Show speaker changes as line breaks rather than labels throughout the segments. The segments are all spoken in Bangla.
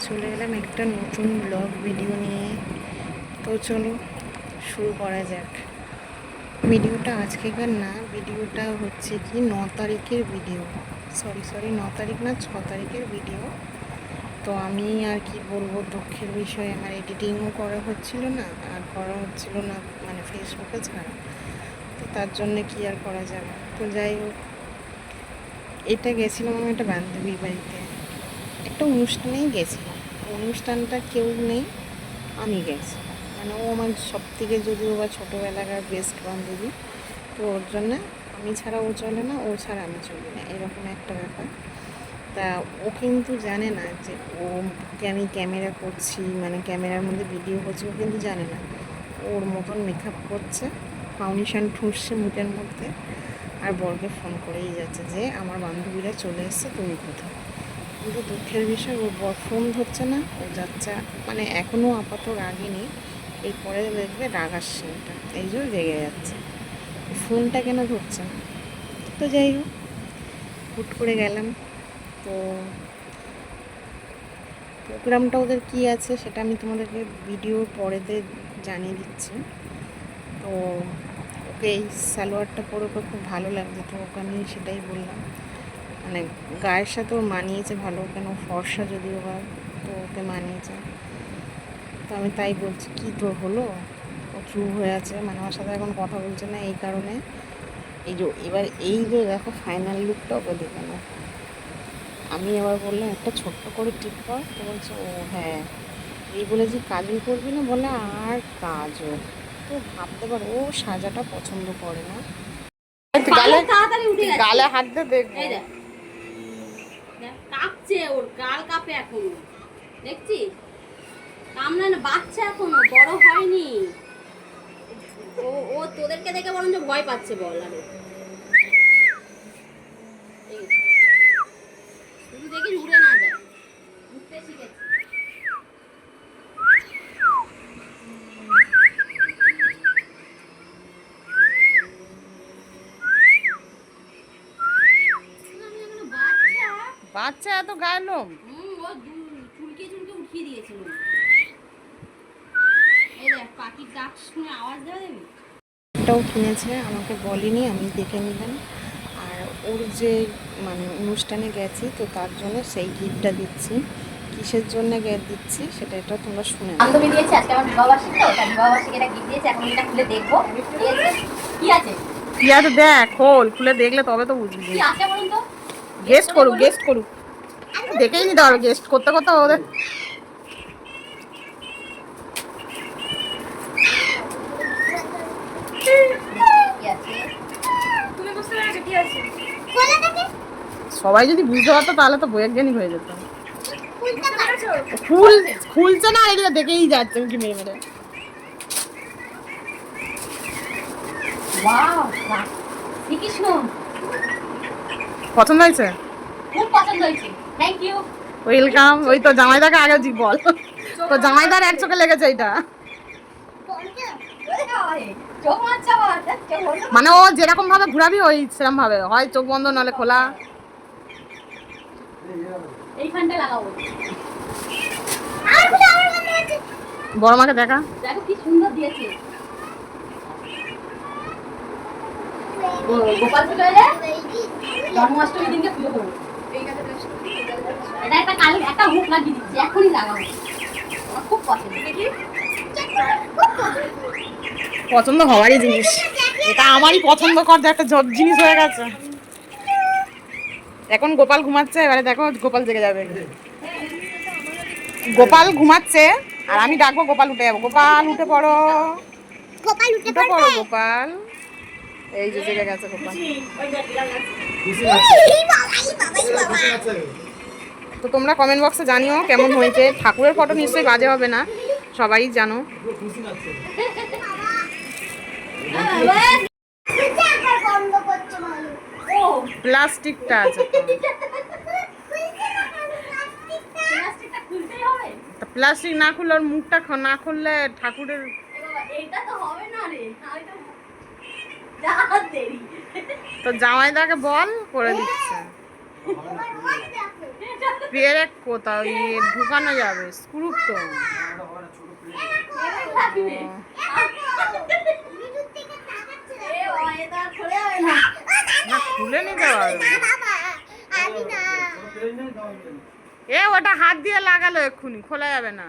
চলে এলাম একটা নতুন ব্লগ ভিডিও নিয়ে। তো চলো শুরু করা যাক। ভিডিওটা আজকেকার না, ভিডিওটা হচ্ছে কি 9 তারিখের ভিডিও। সরি 9 তারিখ না, 6 তারিখের ভিডিও। তো আমি আর কি বলবো, দুঃখের বিষয় আমার এডিটিংও করা হচ্ছিল না, আর করা হচ্ছিল না মানে ফেসবুকে ছাড়া। তো তার জন্যে কি আর করা যাবে। তো যাই হোক, এটা গেছিলাম আমি একটা বান্ধবীর বাড়িতে, একটা অনুষ্ঠানেই গেছিলাম। অনুষ্ঠানটা কেউ নেই, আমি গেছি। মানে ও আমার সব থেকে যদিও বা ছোটোবেলাকার বেস্ট বান্ধবী। তো ওর জন্য আমি ছাড়া ও চলে না, ও ছাড়া আমি চলি না, এরকম একটা ব্যাপার। তা ও কিন্তু জানে না যে ওকে আমি ক্যামেরা করছি, মানে ক্যামেরার মধ্যে ভিডিও করছি, ও কিন্তু জানে না। ওর মতন মেকআপ করছে, ফাউন্ডেশন ঠুসছে মুখের মধ্যে, আর বরকে ফোন করেই যাচ্ছে যে আমার বান্ধবীরা চলে এসছে, তুমি কোথায়। কিন্তু দুঃখের বিষয়, ওর বর ফোন ধরছে না, ও যাচ্ছে। মানে এখনও আপাতত রাগেনি, এরপরে দেখবে রাগ আসছে, ওটা এই জন্য রেগে যাচ্ছে, ফোনটা কেন ধরছে না। তো যাই হোক, হুট করে গেলাম। তো প্রোগ্রামটা ওদের কী আছে সেটা আমি তোমাদেরকে ভিডিওর পরেতে জানিয়ে দিচ্ছি। তো ওকে এই সালোয়ারটা পরে ওকে খুব ভালো লাগছে, তো ওকে আমি সেটাই বললাম। মানে গায়ের সাথে ও মানিয়েছে ভালো, কেন ফর্সা যদিও বা, তো ওকে মানিয়েছে। তো আমি তাই বলছি, কী তোর হলো? ও চুপ হয়ে আছে, মানে আমার সাথে এখন কথা বলছে না, এই কারণে। এই যে এবার এই যে দেখো ফাইনাল লুকটা ওকে দেখানো। আমি এবার বললাম একটা ছোট্ট করে টিপ কর, তো বলছে ও হ্যাঁ। এই বলে যে কাজল করবি না, বলে আর কাজল। তো ভাবতে পারো ও সাজাটা পছন্দ করে না। গালে হাত দিয়ে দেখবো,
কাঁপছে, ওর গাল কাঁপে এখনো, দেখছিস? কামড়ে না, বাচ্চা এখনো বড় হয়নি। ও ও তোদেরকে দেখে বরঞ্চ ভয় পাচ্ছে, বল। আরে শুধু দেখি উড়ে না যায়, উঠতে শিখেছে।
বাচ্চা এত গায়ে লোম।
ও চুলকে চুলকে উঠিয়ে দিয়েছিল। এই দেখ, পাখির ডাক শুনে আওয়াজ দেওয়া দেবে।
এটাও কিনেছে, আমাকে বলেনি, আমি দেখে নিলাম। আর ওর যে মানে অনুষ্ঠানে গেছি, তো তার জন্য সেই গিফটটা দিচ্ছি। কিসের জন্য দিচ্ছি সেটা এটা তোমরা শুনে নাও।
বান্ধবী দিয়েছে আজকে আমার বিবাহবার্ষিকী, তো তার বিবাহবার্ষিকী এটা গিফট দিয়েছে। এখন এটা খুলে দেখবো কি আছে।
কি আছে দেখ, খোল, খুলে দেখলে তবে তো বুঝবি।
কি আছে বলুন তো?
গেস্ট করুক, দেখেই নিতে পারো, গেস্ট করতে করতে ওদের। সবাই যদি বুঝতে পারতো তাহলে তো বইয়ের জ্ঞানী হয়ে যেত। খুলছে না, এদিকে দেখেই যাচ্ছে কি মেরে মেরে। পছন্দ হয়েছে?
খুব পছন্দ হয়েছে, থ্যাংক ইউ,
ওয়েলকাম। ওই তো জামাইদাকে আগে বল, তো জামাইদার এক চোখে লেগেছে এটা। মানে ও যেরকম ভাবে ঘুরাবি ওই সেরকম ভাবে হয়, চোখ বন্ধ নাহলে খোলা।
এইখানটা লাগাবো।
বড় মাকে দেখা,
দেখো কি সুন্দর দিয়েছে। গোপাল পুজো এলে জন্মাষ্টমীর দিনকে পুজো করবো। এটা একটা কাল একটা হুক লাগিয়ে দিচ্ছি, এখনই লাগাবো। আমার খুব পছন্দ।
পছন্দ হওয়ারই জিনিস, এটা আমারই পছন্দ কর একটা জিনিস হয়ে গেছে। এখন গোপাল ঘুমাচ্ছে, এবারে দেখো গোপাল জেগে যাবে। গোপাল ঘুমাচ্ছে আর আমি ডাকবো, গোপাল উঠে যাবো। গোপাল উঠে পড়ো, গোপাল উঠে পড়ো, গোপাল। এই যে জেগে গেছে গোপাল। তো তোমরা কমেন্ট বক্সে জানিও কেমন হয়েছে। ঠাকুরের ফটো নিশ্চয়ই বাজে হবে না, সবাই জানো। প্লাস্টিকটা আছে তো, প্লাস্টিক না খুললে ওর মুখটা না খুললে ঠাকুরের তো জামাইদাকে বল করে দিচ্ছে। পেরেক কোথাও ঢুকানো যাবে, স্ক্রু তো। না, খুলে নিতে পারবে। এ ওটা হাত দিয়ে লাগালো, এক্ষুনি খোলা যাবে না।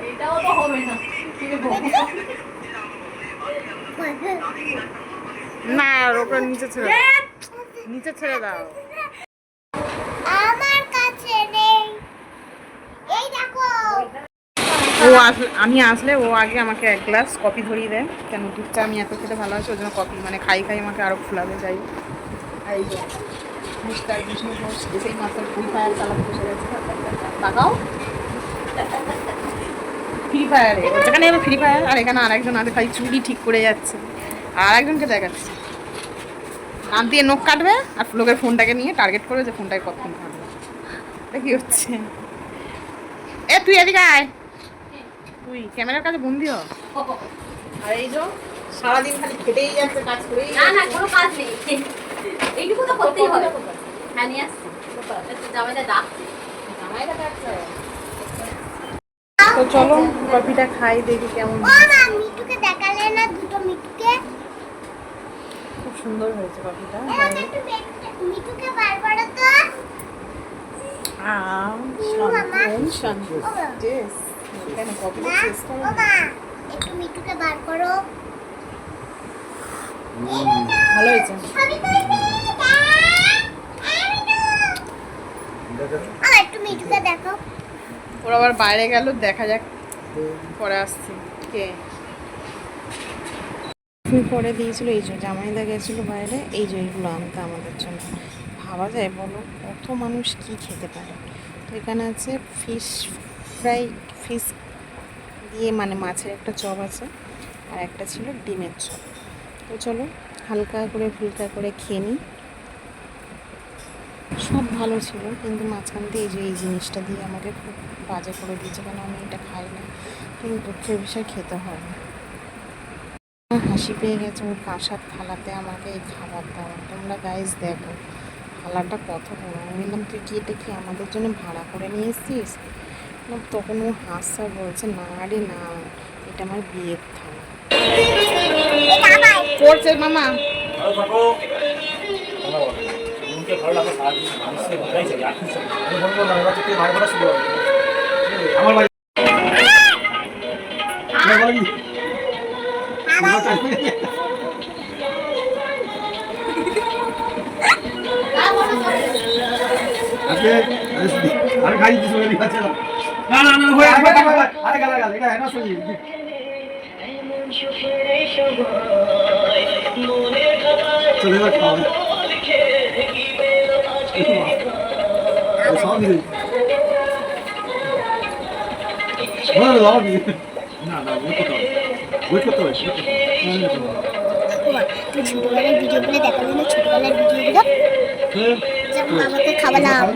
এটাও তো হবে না।
না, ওপরে নিচে ছেড়ে নিচে ছেড়ে দাও।
আমার কাছে নেই, এই দেখো।
ও আসলে, আমি আসলে ও আগে আমাকে এক গ্লাস কফি ধরিয়ে দেয়, কেন দুধটা আমি এত খেতে ভালো আছি, ওই জন্য কফি মানে খাই খাই আমাকে আরো ফুলাবে। যাই এই যে মিস্টার বিষ্ণু ঘোষ এসেই মাত্র ফ্রি ফায়ার চালাতে বসে গেছে। তাকাও, ফ্রি ফায়ারে যেখানে আমি ফ্রি ফায়ার, আর এখানে আরেকজন আছে খালি চুলি ঠিক করে যাচ্ছে, আর একজনকে দেখাচ্ছে নাম দিয়ে নখ কাটবে, আর লোকের ফোনটাকে নিয়ে টার্গেট করে যে ফোনটাকে কতক্ষণ কাটবে। এটা কি হচ্ছে? এ তুই এদিকে আয়, তুই ক্যামেরার কাছে বন্দি হ। আর এই যে সারাদিন খালি খেটেই যাচ্ছে, কাজ করেই
না না, কোনো কাজ নেই, এইটুকু তো করতেই হবে। হ্যাঁ, নিয়ে আসছি। জামাইটা ডাকছে।
জামাইটা ডাকছে। তো চলো কফিটা খাই, দেখি কেমন।
ও মা, মিঠুকে দেখালে না দুটো মিঠুকে?
খুব সুন্দর হয়েছে কফিটা।
মিঠুকে বার করো তো।
শান্তি কেন কফিটা
মা,
শেষ করো
ও মা, একটু মিঠুকে বার করো।
ভালো হয়েছে।
ছবি তুলবি? একটু মিঠুকে দেখো।
ওরা আবার বাইরে গেল, দেখা যাক পরে আসছি। কে পরে দিয়েছিল, এই যে জামাইদা গেছিলো বাইরে, এই যে এইগুলো আনতে আমাদের জন্য। ভাবা যায় বলো, কত মানুষ কি খেতে পারে। তো এখানে আছে ফিশ ফ্রাই, ফিশ দিয়ে মানে মাছের একটা চপ আছে, আর একটা ছিল ডিমের চপ। তো চলো হালকা করে ফুলকা করে খেয়ে নিই। সব ভালো ছিল, কিন্তু মাঝখান দিয়ে এই যে এই জিনিসটা দিয়ে আমাকে খুব বাজে করে দিয়েছে, কারণ আমি এটা খাই না, কিন্তু দুঃখের বিষয় খেতে হয় না। আমার হাসি পেয়ে গেছে ওর কাঁসার থালাতে আমাকে এই খাবার দেওয়া। তোমরা গাইজ দেখো থালাটা কত বড়। আমি বললাম তুই কি এটা কি আমাদের জন্য ভাড়া করে নিয়ে এসছিস? তখন ও হাসা বলছে, না রে না, এটা আমার বিয়ের থালা। পড়ছে মামা।
আমি খাই দিচ্ছি, না না না, হয়ে আরে গালা গালা এটা না শুনি। চলে এবার খাওয়া সব দিন না না, ওই করতে হবে।
তুই ছোটবেলার ভিডিওগুলো দেখাবি না? ছোটবেলার ভিডিওগুলো যেমন আমাকে খাওয়ালাম।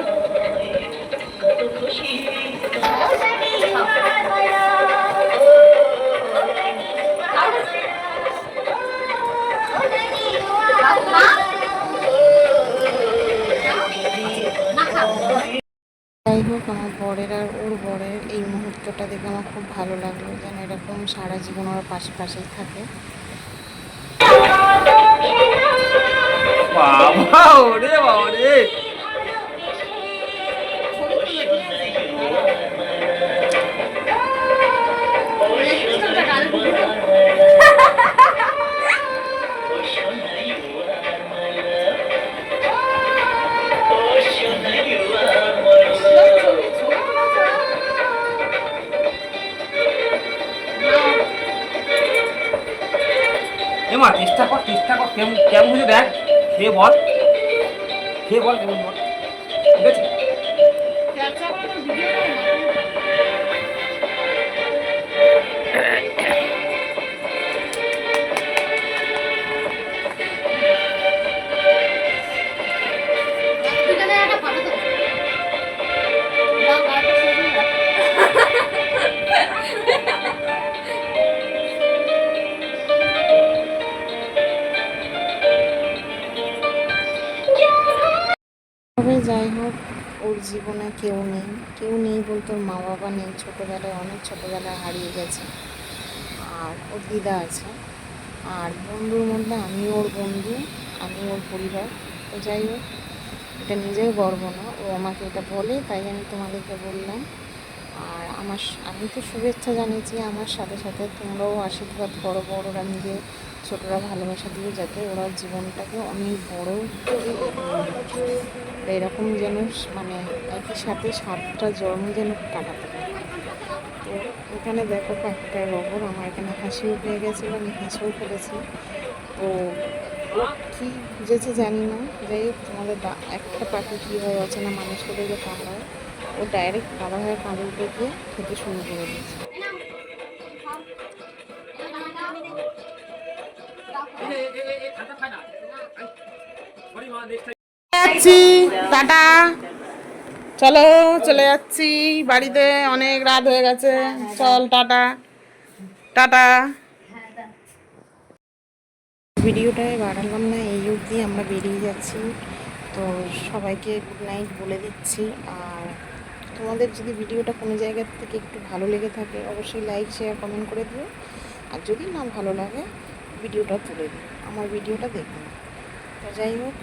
যাই হোক, আমার বরের আর ওর বরের এই মুহূর্তটা দেখে আমার খুব ভালো লাগলো, যেন এরকম সারা জীবন ওরা পাশে পাশেই থাকে।
বাবা ওরে বাবা রে, এমা চেষ্টা কর কেমন কেমন হয়েছে দেখ, খেয়ে বল কেমন বল, ঠিক আছে?
তবে যাই হোক, ওর জীবনে কেউ নেই বলতে ওর মা বাবা নেই, ছোটোবেলায় অনেক ছোটোবেলায় হারিয়ে গেছে। আর ওর দিদা আছে, আর বন্ধুর মধ্যে আমি ওর বন্ধু, আমি ওর পরিবার। তো যাই হোক, এটা নিজের গর্ব না, ও আমাকে এটা বলে, তাই আমি তোমাদেরকে বললাম। আর আমি তো শুভেচ্ছা জানিয়েছি, আমার সাথে সাথে তোমরাও আশীর্বাদ করো, বড়রা মিলে ছোটরা ভালোবাসা দিয়ে, যাতে ওরা জীবনটাকে অনেক বড় এরকম যেন মানে একই সাথে 7টা জন্ম যেন কাটাতে পারে। তো এখানে দেখো পাখিটার রবর, আমার এখানে হাসি উঠে গেছিলো, আমি হেসেও ফেলেছি। তো ও কী বুঝেছে জানি না, যাই হোক তোমাদের একটা পাখি কীভাবে অচেনা মানুষকে দেখে কামড়ায়, ও ডাইরেক্ট কাদা হয়ে কাঁদে উঠে গিয়ে খেতে শুরু করে দিয়েছে। যাচ্ছি, টাটা, চলো চলে যাচ্ছি বাড়িতে, অনেক রাত হয়ে গেছে, চল টাটা টাটা। ভিডিওটায় বাড়ালাম না, এই অবধি আমরা বেরিয়ে যাচ্ছি। তো সবাইকে গুড নাইট বলে দিচ্ছি। আর তোমাদের যদি ভিডিওটা কোনো জায়গা থেকে একটু ভালো লেগে থাকে, অবশ্যই লাইক শেয়ার কমেন্ট করে দিও। আর যদি না ভালো লাগে, ভিডিওটা তুলে দিও, আমার ভিডিওটা দেখো না। তো যাই হোক,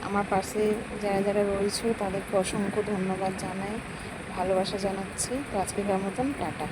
আমার পাশে যারা যারা রয়েছে তাদেরকে অসংখ্য ধন্যবাদ জানাই, ভালোবাসা জানাচ্ছি। তো আজকেকার মতন টাটা।